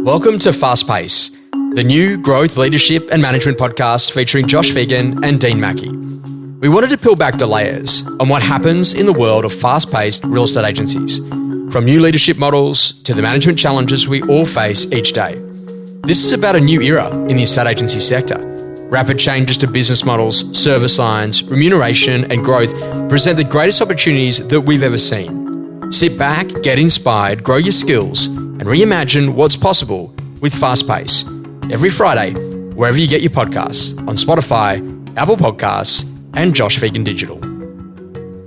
Welcome to Fast Pace, the new growth, leadership and management podcast featuring Josh Phegan and Dean Mackie. We wanted to peel back the layers on what happens in the world of fast-paced real estate agencies, from new leadership models to the management challenges we all face each day. This is about a new era in the estate agency sector. Rapid changes to business models, service lines, remuneration and growth present the greatest opportunities that we've ever seen. Sit back, get inspired, grow your skills and reimagine what's possible with Fast Pace. Every Friday, wherever you get your podcasts, on Spotify, Apple Podcasts and Josh Phegan Digital.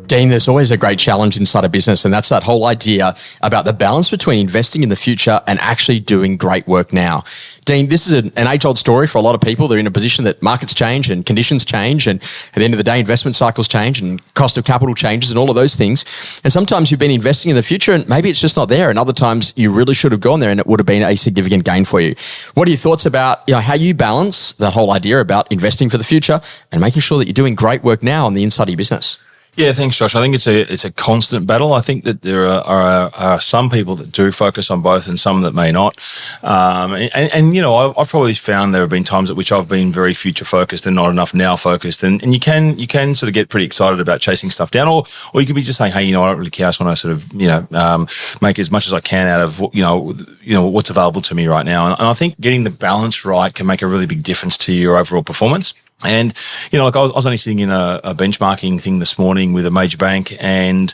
Dean, there's always a great challenge inside a business, and that's that whole idea about the balance between investing in the future and actually doing great work now. Dean, this is an age-old story for a lot of people. They're in a position that markets change and conditions change, and at the end of the day, investment cycles change and cost of capital changes and all of those things. And sometimes you've been investing in the future and maybe it's just not there, and other times you really should have gone there and it would have been a significant gain for you. What are your thoughts about how you balance that whole idea about investing for the future and making sure that you're doing great work now on the inside of your business? Yeah, thanks, Josh. I think it's a constant battle. I think that there are some people that do focus on both and some that may not. I've probably found there have been times at which I've been very future focused and not enough now focused. And you can sort of get pretty excited about chasing stuff down, or you could be just saying, hey, I don't really care. I just want to sort of make as much as I can out of what's available to me right now. And I think getting the balance right can make a really big difference to your overall performance. And, I was only sitting in a benchmarking thing this morning with a major bank, and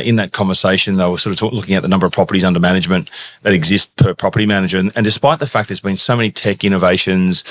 in that conversation, they were sort of looking at the number of properties under management that exist per property manager. And despite the fact there's been so many tech innovations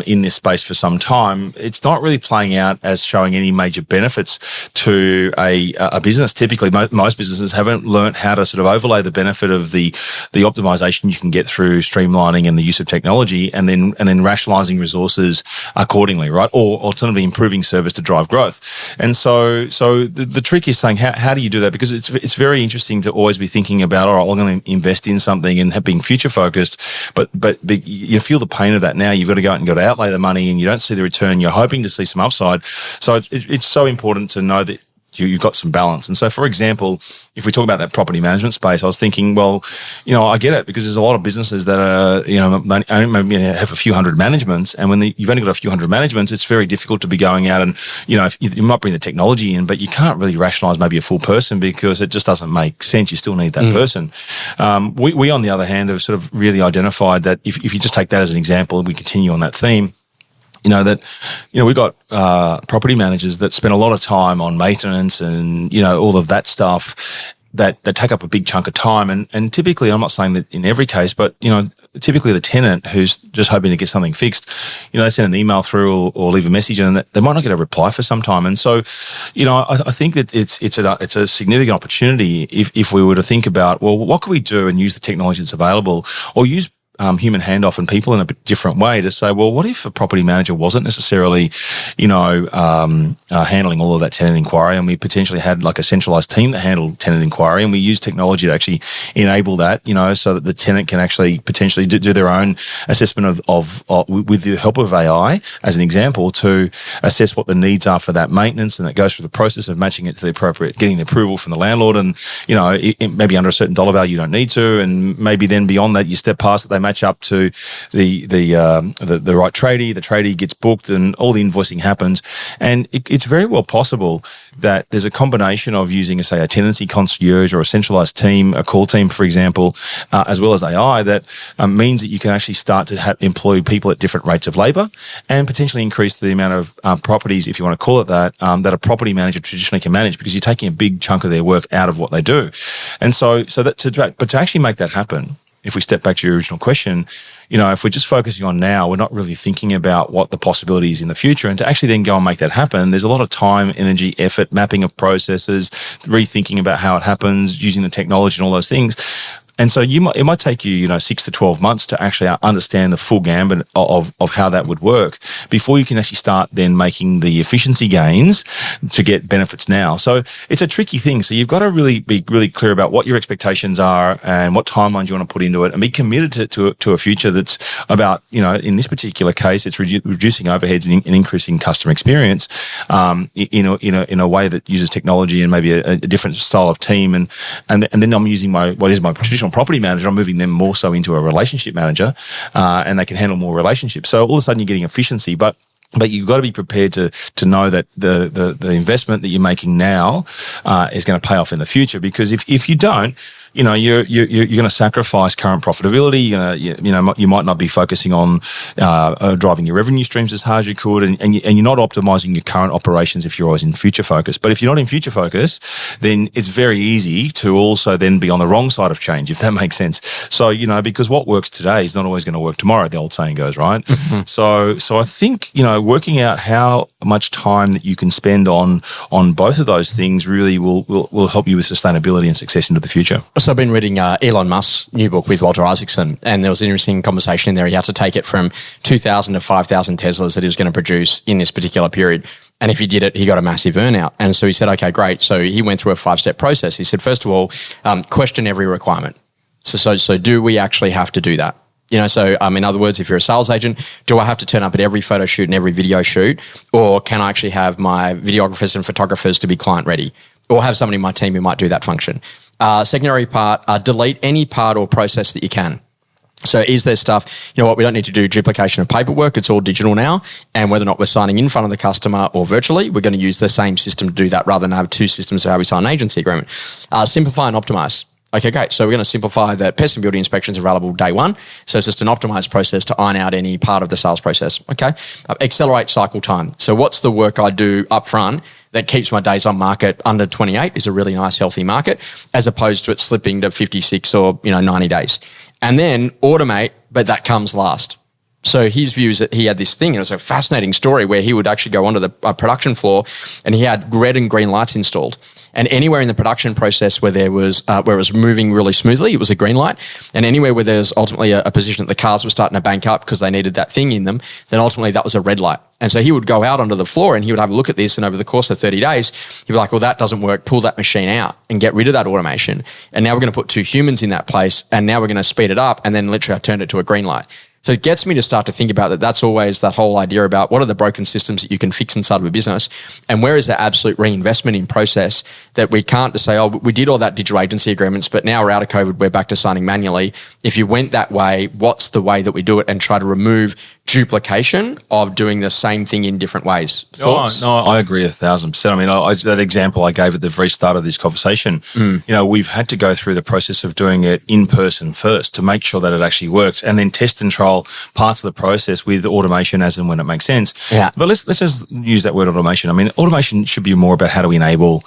in this space for some time, it's not really playing out as showing any major benefits to a business. Typically, most businesses haven't learnt how to sort of overlay the benefit of the optimization you can get through streamlining and the use of technology, and then rationalizing resources accordingly, right? Or alternatively improving service to drive growth. And so the trick is saying, how do you do that? Because it's very interesting to always be thinking about, all right, I'm going to invest in something and being future focused, but you feel the pain of that now. You've got to go out and outlay the money and you don't see the return. You're hoping to see some upside. So it's so important to know that you've got some balance. And so, for example, if we talk about that property management space, I was thinking, I get it, because there's a lot of businesses that are, maybe have a few hundred managements. And when you've only got a few hundred managements, it's very difficult to be going out and, if you might bring the technology in, but you can't really rationalize maybe a full person because it just doesn't make sense. You still need that person. We, on the other hand, have sort of really identified that if you just take that as an example and we continue on that theme, we've got property managers that spend a lot of time on maintenance and, all of that stuff that take up a big chunk of time. And typically, I'm not saying that in every case, but, typically the tenant who's just hoping to get something fixed, they send an email through or leave a message and they might not get a reply for some time. And so, I think that it's a significant opportunity if we were to think about, what could we do and use the technology that's available, or use human handoff and people in a bit different way to say, what if a property manager wasn't necessarily, handling all of that tenant inquiry, and we potentially had like a centralized team that handled tenant inquiry, and we use technology to actually enable that, so that the tenant can actually potentially do their own assessment of with the help of AI, as an example, to assess what the needs are for that maintenance, and it goes through the process of matching it to the appropriate, getting the approval from the landlord, and maybe under a certain dollar value you don't need to, and maybe then beyond that you step past it, they match up to the right tradie. The tradie gets booked and all the invoicing happens. And it's very well possible that there's a combination of using, say, a tenancy concierge or a centralized team, a call team, for example, as well as AI, that means that you can actually start to employ people at different rates of labor and potentially increase the amount of properties, if you want to call it that, that a property manager traditionally can manage, because you're taking a big chunk of their work out of what they do. And so to actually make that happen, if we step back to your original question, if we're just focusing on now, we're not really thinking about what the possibilities in the future. And to actually then go and make that happen, there's a lot of time, energy, effort, mapping of processes, rethinking about how it happens, using the technology and all those things. And so it might take you, 6 to 12 months to actually understand the full gambit of how that would work before you can actually start then making the efficiency gains to get benefits now. So it's a tricky thing. So you've got to really be really clear about what your expectations are and what timelines you want to put into it, and be committed to a future that's about, in this particular case, it's reducing overheads and increasing customer experience in a way that uses technology and maybe a different style of team. And then I'm using what is my traditional traditional property manager, I'm moving them more so into a relationship manager, and they can handle more relationships. So all of a sudden you're getting efficiency, but you've got to be prepared to know that the investment that you're making now is going to pay off in the future. Because if you don't, you're going to sacrifice current profitability. You might not be focusing on driving your revenue streams as hard as you could, and you're not optimizing your current operations if you're always in future focus. But if you're not in future focus, then it's very easy to also then be on the wrong side of change, if that makes sense. So because what works today is not always going to work tomorrow. The old saying goes, right? Mm-hmm. So I think working out how much time that you can spend on both of those things really will help you with sustainability and success into the future. So I've been reading Elon Musk's new book with Walter Isaacson, and there was an interesting conversation in there. He had to take it from 2,000 to 5,000 Teslas that he was going to produce in this particular period. And if he did it, he got a massive earnout. And so he said, okay, great. So he went through a 5-step process. He said, first of all, question every requirement. So do we actually have to do that? So in other words, if you're a sales agent, do I have to turn up at every photo shoot and every video shoot? Or can I actually have my videographers and photographers to be client ready? Or have somebody in my team who might do that function? Secondary part, delete any part or process that you can. So is there stuff, we don't need to do duplication of paperwork. It's all digital now. And whether or not we're signing in front of the customer or virtually, we're going to use the same system to do that rather than have two systems for how we sign an agency agreement. Simplify and optimize. Okay, great. So we're going to simplify that pest and building inspections are available day one. So it's just an optimized process to iron out any part of the sales process. Okay. Accelerate cycle time. So what's the work I do up front that keeps my days on market under 28 is a really nice, healthy market, as opposed to it slipping to 56 or 90 days. And then automate, but that comes last. So his view is that he had this thing, and it was a fascinating story where he would actually go onto the production floor and he had red and green lights installed. And anywhere in the production process where there was where it was moving really smoothly, it was a green light. And anywhere where there's ultimately a position that the cars were starting to bank up because they needed that thing in them, then ultimately that was a red light. And so he would go out onto the floor and he would have a look at this, and over the course of 30 days, he'd be like, well, that doesn't work. Pull that machine out and get rid of that automation. And now we're going to put 2 humans in that place, and now we're going to speed it up, and then literally I turned it to a green light. So it gets me to start to think about that. That's always that whole idea about what are the broken systems that you can fix inside of a business, and where is the absolute reinvestment in process that we can't just say, oh, we did all that digital agency agreements, but now we're out of COVID, we're back to signing manually. If you went that way, what's the way that we do it, and try to remove duplication of doing the same thing in different ways? Thoughts? No, I agree 1,000%. I mean, that example I gave at the very start of this conversation, we've had to go through the process of doing it in person first to make sure that it actually works, and then test and trial parts of the process with automation as and when it makes sense. Yeah. But let's just use that word automation. I mean, automation should be more about how do we enable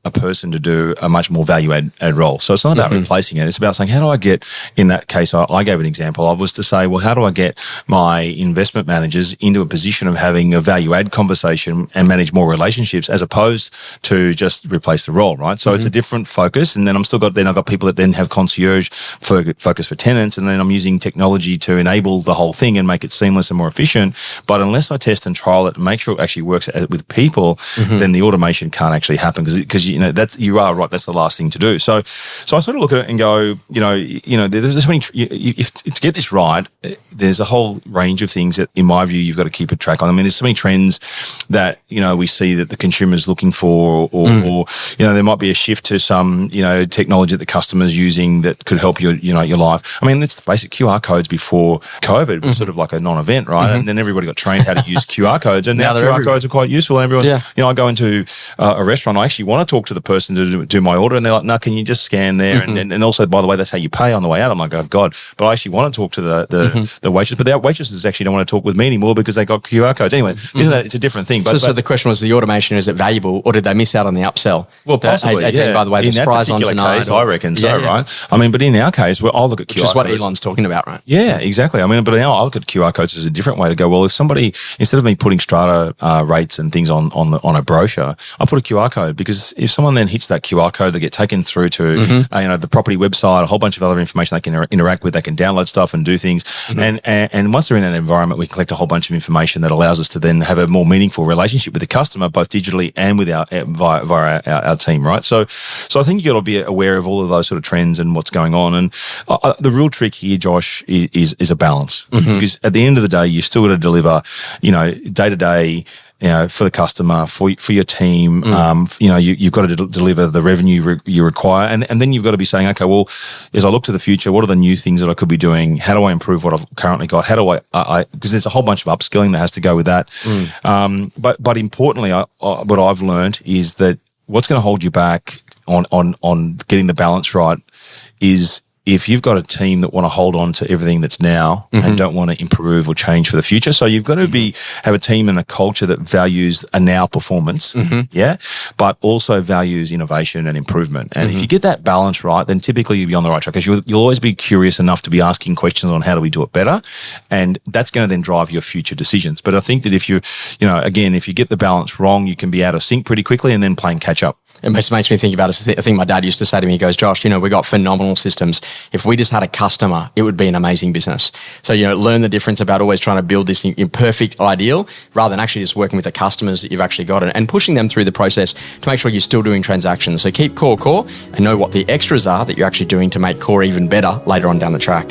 a person to do a much more value add role. So it's not about replacing it. It's about saying, how do I get, in that case, I gave an example. I was to say, well, how do I get my investment managers into a position of having a value add conversation and manage more relationships as opposed to just replace the role, right? So it's a different focus. And then I've got people that then have concierge focus for tenants. And then I'm using technology to enable the whole thing and make it seamless and more efficient. But unless I test and trial it and make sure it actually works with people, then the automation can't actually happen because you are right. That's the last thing to do. So I sort of look at it and go, there's so many. If to get this right, there's a whole range of things that, in my view, you've got to keep a track on. I mean, there's so many trends that we see that the consumer's looking for, or there might be a shift to some technology that the customer's using that could help your life. I mean, let's face it, QR codes before COVID was sort of like a non-event, right? And then everybody got trained how to use QR codes, and now QR codes are quite useful. And everyone's, I go into a restaurant, I actually want to talk to the person to do my order, and they're like, no, can you just scan there? And also, by the way, that's how you pay on the way out. I'm like, oh God, but I actually want to talk to the waitress, but the waitresses actually don't want to talk with me anymore because they got QR codes. Anyway, isn't that, it's a different thing. But, so the question was, the automation, is it valuable, or did they miss out on the upsell? Well, possibly, by the way, in that particular case, I reckon so, right? I mean, but in our case, I'll look at QR codes. Which is what Elon's talking about, right? Yeah, exactly. I mean, but now I'll look at QR codes as a different way to go, well, if somebody, instead of me putting strata rates and things on a brochure, I put a QR code, because if someone then hits that QR code, they get taken through to the property website, a whole bunch of other information they can interact with, they can download stuff and do things. And once they're in that environment, we collect a whole bunch of information that allows us to then have a more meaningful relationship with the customer, both digitally and with via our team, right? So I think you got to be aware of all of those sort of trends and what's going on. And the real trick here, Josh, is a balance, because at the end of the day, you still got to deliver, day to day, for the customer, for your team. You've got to deliver the revenue you require, and then you've got to be saying, okay, well, as I look to the future, what are the new things that I could be doing? How do I improve what I've currently got? How do I because there's a whole bunch of upskilling that has to go with that. But importantly, what I've learned is that what's going to hold you back on getting the balance right is if you've got a team that want to hold on to everything that's now and don't want to improve or change for the future. So you've got to have a team and a culture that values a now performance, but also values innovation and improvement. And if you get that balance right, then typically you'll be on the right track, because you'll always be curious enough to be asking questions on how do we do it better. And that's going to then drive your future decisions. But I think that if you get the balance wrong, you can be out of sync pretty quickly and then playing catch up. It makes me think about a thing my dad used to say to me. He goes, Josh, we got phenomenal systems. If we just had a customer, it would be an amazing business. So, learn the difference about always trying to build this perfect ideal rather than actually just working with the customers that you've actually got and pushing them through the process to make sure you're still doing transactions. So keep core and know what the extras are that you're actually doing to make core even better later on down the track.